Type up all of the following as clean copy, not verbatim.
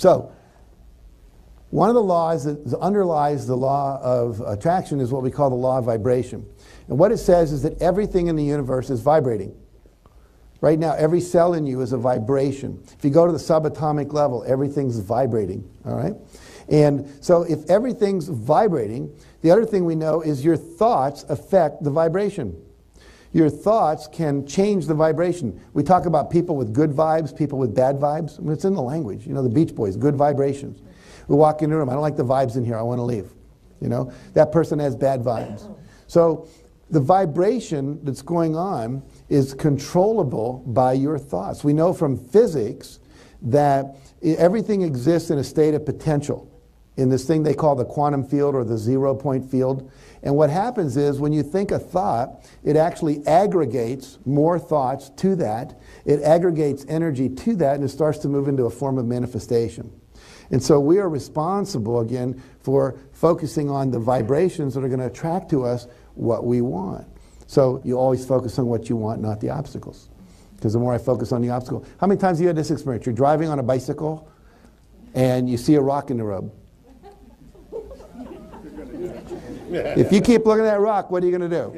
So, one of the laws that underlies the law of attraction is what we call the law of vibration. And what it says is that everything in the universe is vibrating. Right now, every cell in you is a vibration. If you go to the subatomic level, everything's vibrating, all right? And so if everything's vibrating, the other thing we know is your thoughts affect the vibration. Your thoughts can change the vibration. We talk about people with good vibes, people with bad vibes. I mean, it's in the language. You know, the Beach Boys, good vibrations. We walk into a room, I don't like the vibes in here, I want to leave. You know, that person has bad vibes. So the vibration that's going on is controllable by your thoughts. We know from physics that everything exists in a state of potential in this thing they call the quantum field or the 0-point field. And what happens is when you think a thought, it actually aggregates more thoughts to that. It aggregates energy to that, and it starts to move into a form of manifestation. And so we are responsible, again, for focusing on the vibrations that are going to attract to us what we want. So you always focus on what you want, not the obstacles. Because the more I focus on the obstacle. How many times have you had this experience? You're driving on a bicycle and you see a rock in the road. If you keep looking at that rock, what are you going to do?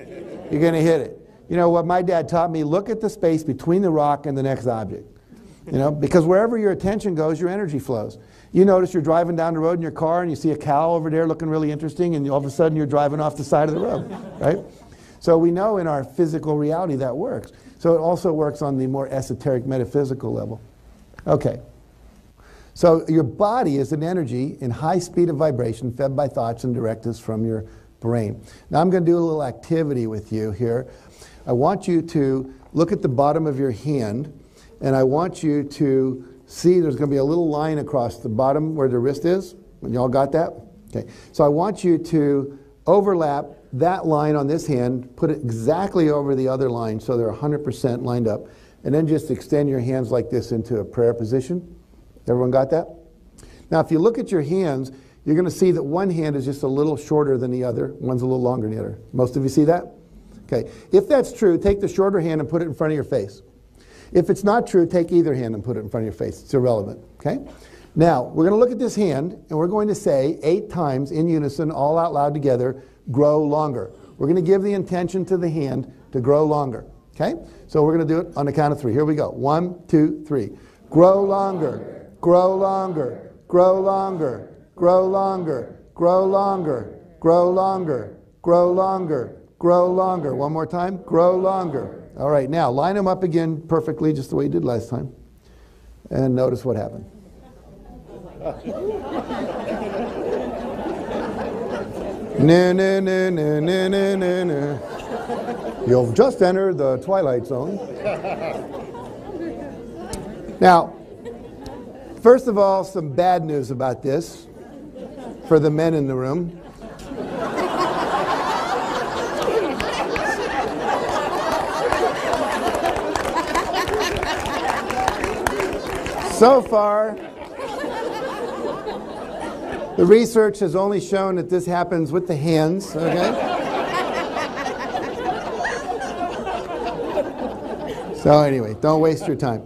You're going to hit it. You know what my dad taught me? Look at the space between the rock and the next object. You know, because wherever your attention goes, your energy flows. You notice you're driving down the road in your car and you see a cow over there looking really interesting, and all of a sudden you're driving off the side of the road, right? So we know in our physical reality that works. So it also works on the more esoteric metaphysical level. Okay. So your body is an energy in high speed of vibration fed by thoughts and directives from your brain. Now I'm going to do a little activity with you here. I want you to look at the bottom of your hand, and I want you to see there's going to be a little line across the bottom where the wrist is. You all got that? Okay. So I want you to overlap that line on this hand, put it exactly over the other line so they're 100% lined up, and then just extend your hands like this into a prayer position. Everyone got that? Now if you look at your hands, you're going to see that one hand is just a little shorter than the other. One's a little longer than the other. Most of you see that? Okay. If that's true, take the shorter hand and put it in front of your face. If it's not true, take either hand and put it in front of your face. It's irrelevant. Okay? Now, we're going to look at this hand, and we're going to say 8 times in unison, all out loud together, grow longer. We're going to give the intention to the hand to grow longer. Okay? So we're going to do it on the count of 3. Here we go. 1, 2, 3. Grow longer. Grow longer. Grow longer. Grow longer. Grow longer. Grow longer. Grow longer. Grow longer. One more time. Grow longer. All right, now line them up again perfectly, just the way you did last time. And notice what happened. You've just entered the twilight zone. Now, first of all, some bad news about this for the men in the room. So far, the research has only shown that this happens with the hands, okay? So anyway, don't waste your time.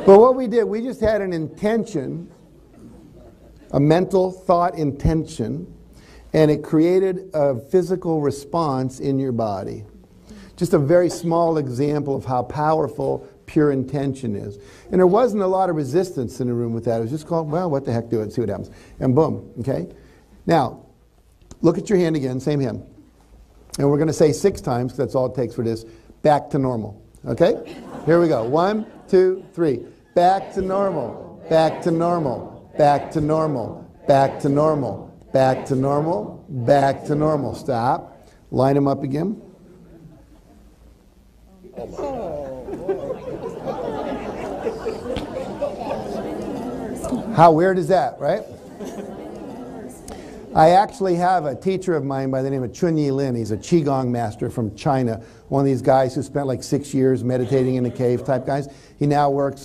But what we did, we just had an intention, a mental thought intention, and it created a physical response in your body. Just a very small example of how powerful pure intention is. And there wasn't a lot of resistance in the room with that. It was just called, well, what the heck, do it, see what happens. And boom, okay? Now, look at your hand again, same hand. And we're going to say 6 times, because that's all it takes for this, back to normal. Okay? Here we go. 1, 2, 3. Back to normal. Back to normal. Back to normal. Back to normal. Back to normal. Back to normal. Stop. Line them up again. How weird is that, right? I actually have a teacher of mine by the name of Chunyi Lin. He's a Qigong master from China. One of these guys who spent like 6 years meditating in a cave type guys. He now works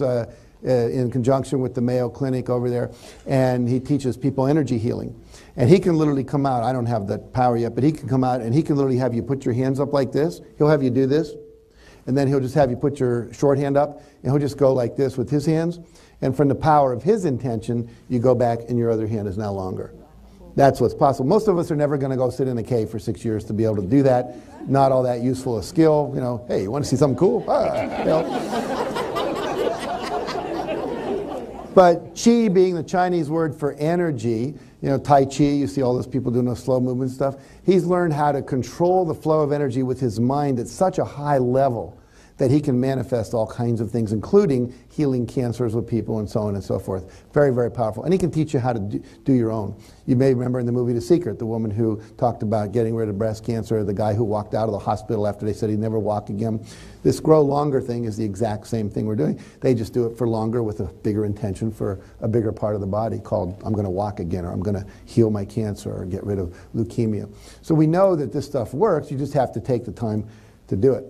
in conjunction with the Mayo Clinic over there, and he teaches people energy healing. And he can literally come out, I don't have the power yet, but he can come out and he can literally have you put your hands up like this. He'll have you do this. and then he'll just have you put your shorthand up, and he'll just go like this with his hands. And from the power of his intention, you go back and your other hand is now longer. That's what's possible. Most of us are never going to go sit in a cave for 6 years to be able to do that. Not all that useful a skill. You know, hey, you want to see something cool? You know. But qi being the Chinese word for energy, you know, Tai Chi, you see all those people doing those slow movement stuff. He's learned how to control the flow of energy with his mind at such a high level that he can manifest all kinds of things, including healing cancers with people and so on and so forth. Very, very powerful. And he can teach you how to do your own. You may remember in the movie The Secret, the woman who talked about getting rid of breast cancer, the guy who walked out of the hospital after they said he'd never walk again. This grow longer thing is the exact same thing we're doing. They just do it for longer with a bigger intention for a bigger part of the body called I'm going to walk again, or I'm going to heal my cancer, or get rid of leukemia. So we know that this stuff works. You just have to take the time to do it.